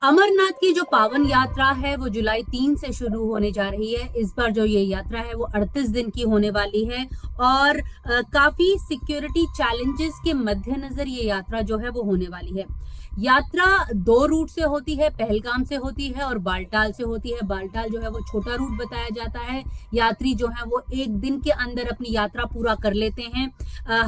अमरनाथ की जो पावन यात्रा है वो जुलाई 3 से शुरू होने जा रही है। इस बार जो ये यात्रा है वो 38 दिन की होने वाली है और काफी सिक्योरिटी चैलेंजेस के मद्देनजर ये यात्रा जो है वो होने वाली है। यात्रा दो रूट से होती है, पहलगाम से होती है और बालटाल से होती है। बालटाल जो है वो छोटा रूट बताया जाता है। यात्री जो है वो एक दिन के अंदर अपनी यात्रा पूरा कर लेते हैं।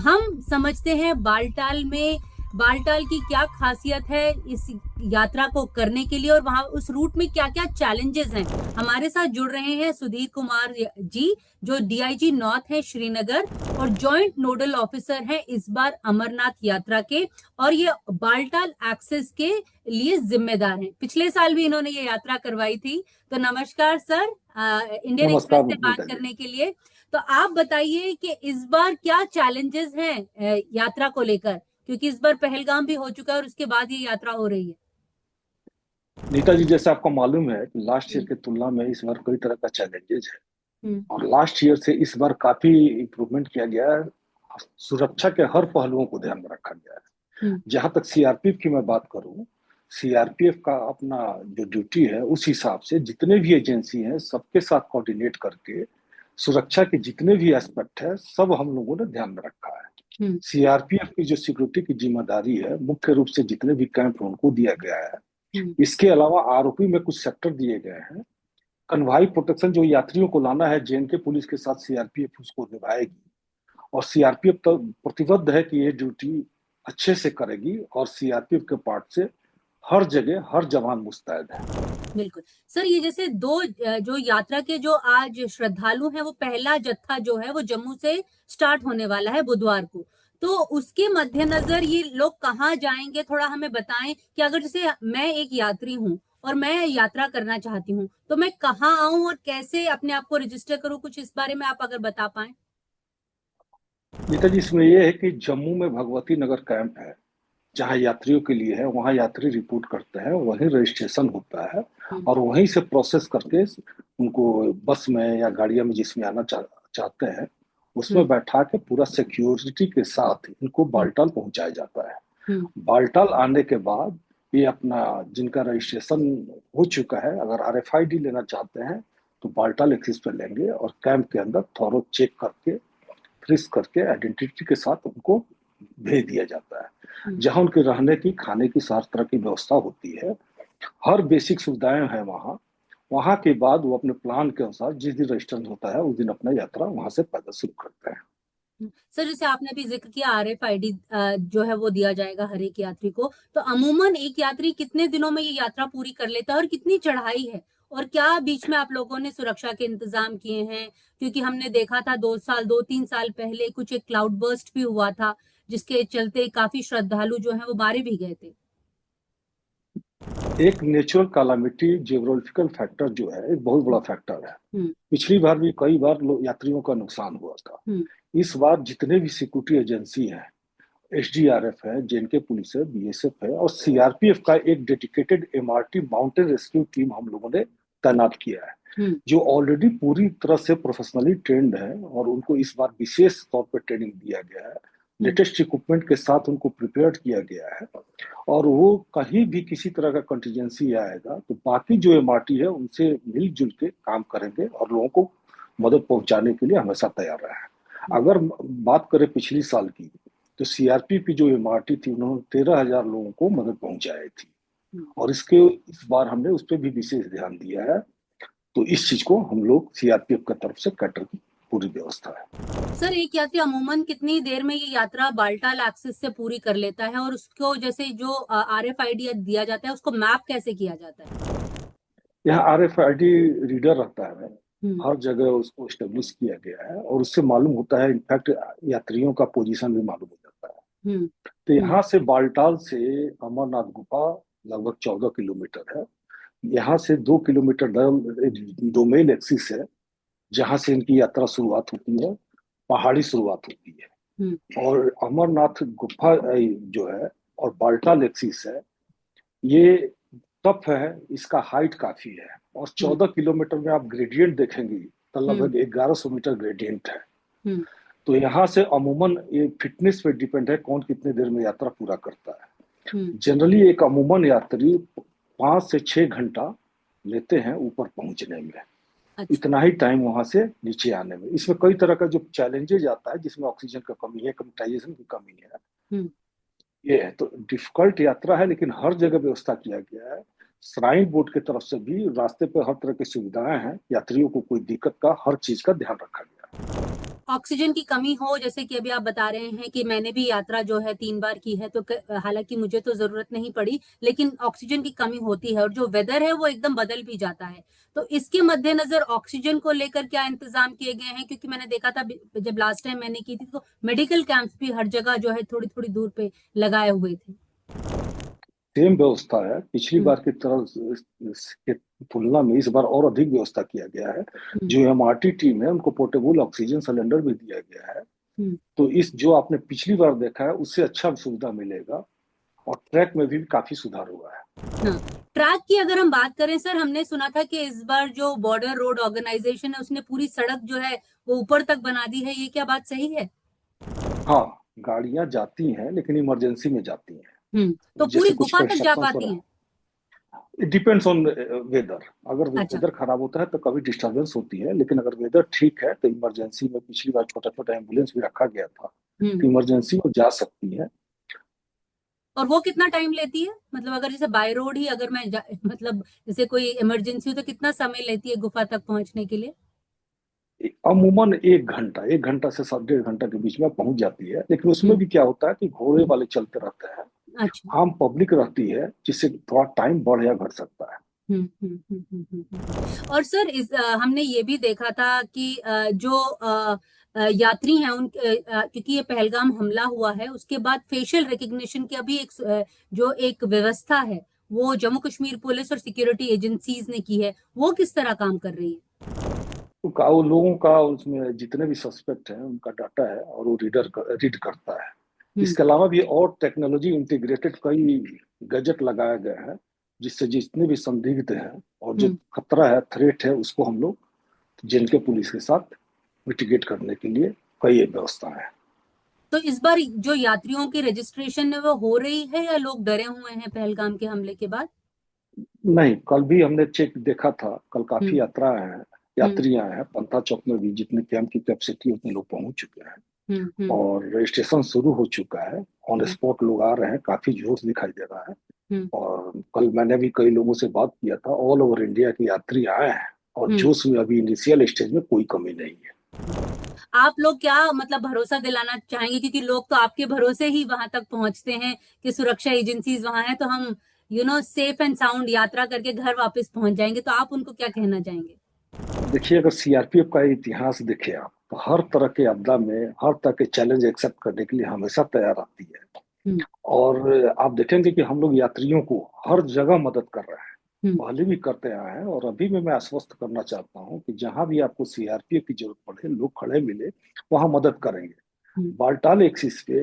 हम समझते हैं बालटाल की क्या खासियत है इस यात्रा को करने के लिए और वहां उस रूट में क्या क्या चैलेंजेस हैं। हमारे साथ जुड़ रहे हैं सुधीर कुमार जी, जो डीआईजी नॉर्थ है श्रीनगर और जॉइंट नोडल ऑफिसर हैं इस बार अमरनाथ यात्रा के, और ये बालटाल एक्सेस के लिए जिम्मेदार हैं। पिछले साल भी इन्होंने ये यात्रा करवाई थी। तो नमस्कार सर, इंडियन एक्सप्रेस नमस्कार से बात नीता जी। करने के लिए। तो आप बताइए कि इस बार क्या चैलेंजेस हैं यात्रा को लेकर, क्योंकि इस बार पहलगाम भी हो चुका है और उसके बाद ये यात्रा हो रही है। नीता जी, जैसे आपको मालूम है कि लास्ट ईयर हम्म। की तुलना में इस बार कई तरह का चैलेंजेस है। हम्म। और लास्ट ईयर से इस बार काफी इम्प्रूवमेंट किया गया है। सुरक्षा के हर पहलुओं को ध्यान में रखा गया है। हम्म। जहां तक सीआरपीएफ की मैं बात करूं, सीआरपीएफ का अपना जो ड्यूटी है उस हिसाब से जितने भी एजेंसी हैं सबके साथ कोऑर्डिनेट करके सुरक्षा के जितने भी एस्पेक्ट है सब हम लोगों ने ध्यान में रखा है। हम्म। सीआरपीएफ की जो सिक्योरिटी की जिम्मेदारी है मुख्य रूप से जितने भी कैंप हैं उनको दिया गया है। हम्म। इसके अलावा आरओपी में कुछ सेक्टर दिए गए हैं। कन्वाई प्रोटेक्शन जो यात्रियों को लाना है जेएनके पुलिस के साथ सीआरपीएफ उसको निभाएगी। और सीआरपीएफ तो प्रतिबद्ध है कि ये ड्यूटी अच्छे से करेगी और सीआरपीएफ के पार्ट से हर जगह हर जवान मुस्तैद है। बिल्कुल सर, ये जैसे जो यात्रा के जो आज श्रद्धालु हैं वो पहला जत्था जो है वो जम्मू से स्टार्ट होने वाला है बुधवार को। तो उसके मद्देनजर ये लोग कहाँ जाएंगे, थोड़ा हमें बताएं कि अगर जैसे मैं एक यात्री हूँ और मैं यात्रा करना चाहती हूँ तो मैं कहाँ आऊं और कैसे अपने आप को रजिस्टर करूँ, कुछ इस बारे में आप अगर बता पाएं। नेताजी, इसमें यह है कि जम्मू में भगवती नगर कैंप है जहाँ यात्रियों के लिए है। वहाँ यात्री रिपोर्ट करते हैं, वहीं रजिस्ट्रेशन होता है हम्म। और वहीं से प्रोसेस करके उनको बस में या गाड़िया में जिसमें आना चाहते हैं उसमें हम्म। बैठा के पूरा सिक्योरिटी के साथ इनको हम्म। बालटाल पहुंचाया जाता है। हम्म। बालटाल आने के बाद ये अपना जिनका रजिस्ट्रेशन हो चुका है अगर आरएफआईडी लेना चाहते हैं तो बालटाल एक्सिस पे लेंगे और कैंप के अंदर थॉरो चेक करके फ्रीज करके आइडेंटिटी के साथ उनको भेज दिया जाता है, हम्म। जहां उनके रहने की खाने की हर तरह की व्यवस्था होती है। हर बेसिक सुविधाएं हैं वहाँ। वहाँ के बाद वो अपने प्लान के अनुसार जिस दिन रजिस्टर होता है उस दिन अपना यात्रा वहां से पैदल शुरू करते हैं। सर, जैसे आपने अभी जिक्र किया आरएफआईडी जो है वो दिया जाएगा हर एक यात्री को, तो अमूमन एक यात्री कितने दिनों में ये यात्रा पूरी कर लेता है और कितनी चढ़ाई है, और क्या बीच में आप लोगों ने सुरक्षा के इंतजाम किए हैं, क्योंकि हमने देखा था 2 3 साल पहले कुछ एक क्लाउड बर्स्ट भी हुआ था जिसके चलते काफी श्रद्धालु जो है वो मारे भी गए थे। एक नेचुरल कालामिटी जियोग्राफिकल फैक्टर जो है एक बहुत बड़ा फैक्टर है। हम्म। पिछली बार भी कई बार यात्रियों का नुकसान हुआ था। हम्म। इस बार जितने भी सिक्योरिटी एजेंसी हैं, एसडीआरएफ है, जेएनके पुलिस है, बीएसएफ है और सीआरपीएफ का एक dedicated MRT mountain rescue team हम लोगों ने तैनात किया है, हम्म। जो ऑलरेडी पूरी तरह से प्रोफेशनली ट्रेंड है और उनको इस बार विशेष तौर पर ट्रेनिंग दिया गया है। हम्म। लेटेस्ट इक्विपमेंट के साथ उनको प्रिपेयर किया गया है। और वो कहीं भी किसी तरह का कंटीजेंसी आएगा तो बाकी जो एमआरटी है उनसे मिलजुल के काम करेंगे और लोगों को मदद पहुंचाने के लिए हमेशा तैयार रहे हैं। अगर बात करें पिछली साल की तो सीआरपी की जो एमआरटी थी उन्होंने 13,000 लोगों को मदद पहुंचाई थी। हम्म। और इस बार हमने उस पर भी विशेष ध्यान दिया है। तो इस चीज को हम लोग सीआरपीएफ की तरफ से कटर की पूरी व्यवस्था है। सर, एक यात्री अमूमन कितनी देर में ये यात्रा बाल्टाल एक्सेस से पूरी कर लेता है, और उसको जैसे जो आरएफआईडी दिया जाता है उसको मैप कैसे किया जाता है। यहाँ आरएफआईडी रीडर रहता है, हम्म। हर जगह उसको स्टेब्लिश किया गया है और उससे मालूम होता है। इनफैक्ट यात्रियों का पोजीशन भी मालूम हो जाता है। हम्म। तो हम्म। यहाँ से बालटाल से अमरनाथ गुफा लगभग 14 किलोमीटर है। यहाँ से 2 किलोमीटर डोमेन एक्सिस है जहाँ से इनकी यात्रा शुरुआत होती है, पहाड़ी शुरुआत होती है। हम्म। और अमरनाथ गुफा जो है और बाल्टाल एक्सिस है, ये टफ है, इसका हाइट काफी है। और हम्म। 14 किलोमीटर में आप ग्रेडियंट देखेंगे तो हम्म। लगभग 1100 मीटर ग्रेडियंट है। हम्म। तो यहाँ से अमूमन ये फिटनेस पे डिपेंड है कौन कितने देर में यात्रा पूरा करता है। हम्म। जनरली एक अमूमन यात्री 5 से 6 घंटा लेते हैं ऊपर पहुंचने में, अच्छा। इतना ही टाइम वहां से नीचे आने में। इसमें कई तरह का जो चैलेंजेज आता है, जिसमें ऑक्सीजन की कमी है, कम्यूटाइजेशन की कमी है, हम्म। ये है। तो डिफिकल्ट यात्रा है, लेकिन हर जगह व्यवस्था किया गया है। श्राइन बोर्ड की तरफ से भी रास्ते पर हर तरह की सुविधाएं हैं, यात्रियों को कोई दिक्कत का, हर चीज का ध्यान रखा गया है। ऑक्सीजन की कमी हो, जैसे कि अभी आप बता रहे हैं कि मैंने भी यात्रा जो है 3 बार की है, तो हालांकि मुझे तो जरूरत नहीं पड़ी, लेकिन ऑक्सीजन की कमी होती है और जो वेदर है वो एकदम बदल भी जाता है। तो इसके मद्देनजर ऑक्सीजन को लेकर क्या इंतजाम किए गए हैं? क्योंकि मैंने देखा था जब लास्ट टाइम मैंने की थी तो मेडिकल कैंप्स भी हर जगह जो है थोड़ी थोड़ी दूर पे लगाए हुए थे। सेम व्यवस्था है, पिछली हम्म। बार की तरह के तुलना में इस बार और अधिक व्यवस्था किया गया है। हम्म। जो एमआरटी टीम है उनको पोर्टेबल ऑक्सीजन सिलेंडर भी दिया गया है। हम्म। तो इस जो आपने पिछली बार देखा है उससे अच्छा सुविधा मिलेगा, और ट्रैक में भी काफी सुधार हुआ है। हाँ, ट्रैक की अगर हम बात करें सर, हमने सुना था कि इस बार जो बॉर्डर रोड ऑर्गेनाइजेशन है उसने पूरी सड़क जो है वो ऊपर तक बना दी है, ये क्या बात सही है? हाँ, गाड़ियां जाती हैं लेकिन इमरजेंसी में जाती हैं। तो पूरी जैसे कुछ गुफा तक जा कंस्ट्रक्शन हो पाती रहा हैं? है, इट डिपेंड्स ऑन वेदर। अगर अच्छा। वेदर खराब होता है तो कभी डिस्टरबेंस होती है, लेकिन अगर वेदर ठीक है तो इमरजेंसी में पिछली बार छोटा छोटा एम्बुलेंस भी रखा गया था, हम्म। तो इमरजेंसी में जा सकती है। और वो कितना टाइम लेती है? मतलब अगर जैसे बाय रोड ही अगर मैं मतलब जैसे कोई इमरजेंसी हो तो कितना समय लेती है गुफा तक पहुंचने के लिए? अमूमन 1 घंटा, 1 घंटा से 1.5 घंटा के बीच में पहुंच जाती है। लेकिन उसमें हम्म। भी क्या होता है कि घोड़े वाले चलते रहते हैं, अच्छा। आम पब्लिक रहती है, जिससे थोड़ा टाइम बढ़ या घट सकता है। और सर हमने ये भी देखा था कि जो यात्री हैं क्योंकि ये पहलगाम हमला हुआ है उसके बाद फेशियल रिकग्निशन की अभी एक जो एक व्यवस्था है वो जम्मू कश्मीर पुलिस और सिक्योरिटी एजेंसीज ने की है, वो किस तरह काम कर रही है? तो वो लोगों का उसमें जितने भी सस्पेक्ट हैं उनका डाटा है, और वो रीड करता है। हम्म। इसके अलावा भी और टेक्नोलॉजी इंटीग्रेटेड कई गैजेट लगाए गए हैं, जिससे जितने भी संदिग्ध हैं और जो हम्म। खतरा है, थ्रेट है, उसको हम लोग जेएनके पुलिस के साथ मिटिगेट करने के लिए कई व्यवस्था है। तो इस बार जो यात्रियों की रजिस्ट्रेशन है वो हो रही है या लोग डरे हुए हैं पहलगाम के हमले के बाद? नहीं, कल भी हमने चेक देखा था, कल काफी हम्म। यात्रा है, हम्म। यात्री आए हैं। पंथा चौक में भी जितने कैंप की कैपेसिटी उतने लोग पहुंच चुके हैं, हम्म। हम्म। और रजिस्ट्रेशन शुरू हो चुका है। On hmm. स्पॉट लोग आ रहे हैं, काफी जोश दिखाई दे रहा है। हम्म। और कल मैंने भी कई लोगों से बात किया था, ऑल ओवर इंडिया के यात्री आए हैं, और हम्म। जोश में अभी इनिशियल स्टेज में कोई कमी नहीं है। आप लोग क्या मतलब भरोसा दिलाना चाहेंगे, क्योंकि लोग तो आपके भरोसे ही वहां तक पहुंचते हैं कि सुरक्षा एजेंसीज वहां है तो हम सेफ एंड साउंड यात्रा करके घर वापस पहुंच जाएंगे, तो आप उनको क्या कहना चाहेंगे? देखिए, अगर सीआरपीएफ का इतिहास देखें आप, तो हर तरह के आपदा में, हर तरह के चैलेंज एक्सेप्ट करने के लिए हमेशा तैयार रहती है। हम्म। और आप देखेंगे कि हम लोग यात्रियों को हर जगह मदद कर रहे हैं, हम्म। पहले भी करते आए हैं, और अभी भी मैं आश्वस्त करना चाहता हूं कि जहां भी आपको सीआरपीएफ की जरूरत पड़े, लोग खड़े मिले, वहां मदद करेंगे। हम्म। बाल्टाल एक्सिस पे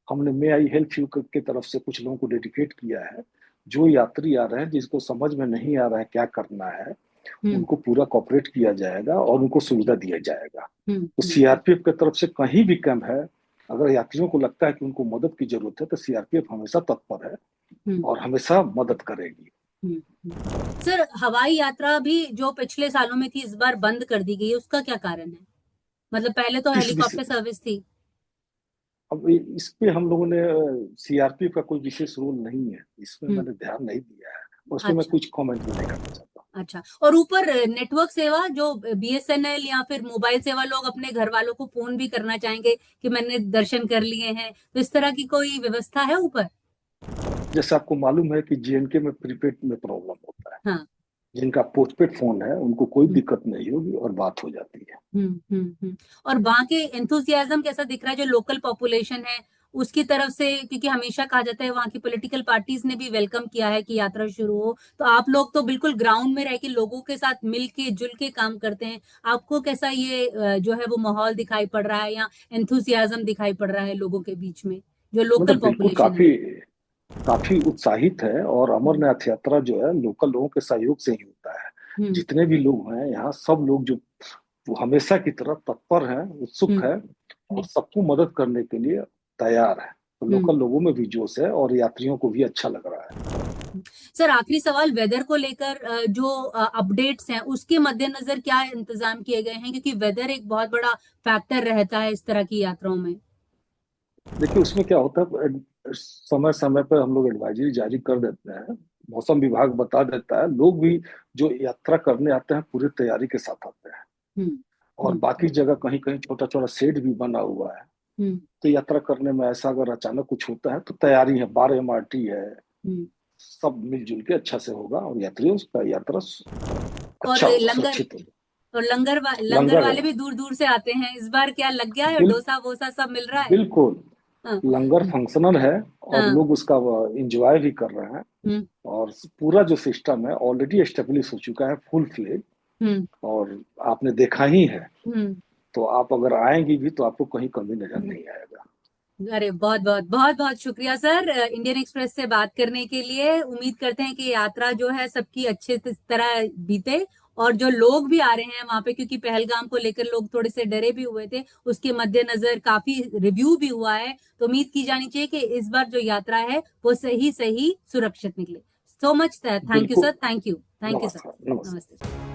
हमने मे आई हेल्प यू की तरफ से कुछ लोगों को डेडिकेट किया है। जो यात्री आ रहे हैं, जिसको समझ में नहीं आ रहा है क्या करना है, हम्म। उनको पूरा कॉपरेट किया जाएगा और उनको सुविधा दिया जाएगा। हम्म। तो सीआरपीएफ की तरफ से कहीं भी कैंप है, अगर यात्रियों को लगता है कि उनको मदद की जरूरत है, तो सीआरपीएफ हमेशा तत्पर है हम्म। और हमेशा मदद करेगी। सर, हवाई यात्रा भी जो पिछले सालों में थी इस बार बंद कर दी गई है, उसका क्या कारण है? मतलब पहले तो इस विषय हेलीकॉप्टर सर्विस थी। अब इस पे हम लोगों ने, सीआरपीएफ का कोई विशेष रोल नहीं है इसमें, हम्म। मैंने ध्यान नहीं दिया है, उस पर मैं अच्छा। कुछ कमेंट भी नहीं करना चाहता। अच्छा, और ऊपर नेटवर्क सेवा जो बीएसएनएल या फिर मोबाइल सेवा, लोग अपने घर वालों को फोन भी करना चाहेंगे कि मैंने दर्शन कर लिए हैं, तो इस तरह की कोई व्यवस्था है ऊपर? जैसे आपको मालूम है कि जेएनके में प्रीपेड में प्रॉब्लम होता है, हाँ। जिनका पोस्टपेड फोन है उनको कोई हम्म। दिक्कत नहीं होगी और बात हो जाती है। और वहाँ के एंथुजियाज्म कैसा दिख रहा है जो लोकल पॉपुलेशन है उसकी तरफ से? क्योंकि हमेशा कहा जाता है वहाँ की पॉलिटिकल पार्टीज ने भी वेलकम किया है कि यात्रा शुरू हो, तो आप लोग तो बिल्कुल ग्राउंड में रह के लोगों के साथ मिल के जुल के काम करते हैं, आपको कैसा ये जो है वो माहौल दिखाई पड़ रहा है या एंथुजियाज्म दिखाई पड़ रहा है लोगों के बीच में, जो लोकल मतलब बिल्कुल पॉपुलेशन है? काफी काफी उत्साहित है, और हम्म। अमरनाथ यात्रा जो है लोकल लोगों के सहयोग से ही होता है। हम्म। जितने भी लोग हैं यहाँ, सब लोग जो वो हमेशा की तरह तत्पर हैं, उत्सुक हम्म। है, और सबको मदद करने के लिए तैयार है। तो हम्म। लोकल लोगों में भी जोश है और यात्रियों को भी अच्छा लग रहा है। सर आखिरी सवाल, वेदर को लेकर जो अपडेट्स हैं उसके मद्देनजर क्या इंतजाम किए गए हैं, क्योंकि वेदर एक बहुत बड़ा फैक्टर रहता है इस तरह की यात्राओं में। देखिए उसमें क्या होता है, समय समय पर हम लोग एडवाइजरी जारी कर देते हैं, मौसम विभाग बता देता है, लोग भी जो यात्रा करने आते हैं पूरी तैयारी के साथ आते हैं। हम्म। और हम्म। बाकी जगह कहीं कहीं छोटा छोटा शेड भी बना हुआ है। हम्म। तो यात्रा करने में ऐसा अगर अचानक कुछ होता है तो तैयारी है, 12 MRT है, हम्म। सब मिलजुल के अच्छा से होगा और यात्रियों का यात्रा और अच्छा होगा, लंगर, सुरक्षित होगा। और लंगर लंगर है, वाले भी दूर दूर से आते हैं, इस बार क्या लग गया है, बिल, डोसा वोसा सब मिल रहा है। बिल्कुल। हाँ। लंगर फंक्शनल है और हाँ। लोग उसका इंजॉय भी कर रहे हैं। हम्म। और पूरा जो सिस्टम है ऑलरेडी एस्टेब्लिश हो चुका है, फुल फ्लेज। हम्म। और आपने देखा ही है, हम्म। तो आप अगर आएंगी भी तो आपको कहीं कमी नजर हम्म। नहीं आएगा। अरे बहुत बहुत बहुत बहुत शुक्रिया सर, इंडियन एक्सप्रेस से बात करने के लिए। उम्मीद करते हैं कि यात्रा जो है सबकी अच्छे तरह बीते, और जो लोग भी आ रहे हैं वहां पे, क्योंकि पहलगाम को लेकर लोग थोड़े से डरे भी हुए थे, उसके मद्देनजर काफी रिव्यू भी हुआ है, तो उम्मीद की जानी चाहिए कि इस बार जो यात्रा है वो सही सही सुरक्षित निकले। सो मच, थैंक यू बिल्कुल। Sir, thank you, thank you sir. नमस्कार, नमस्कार। नमस्ते।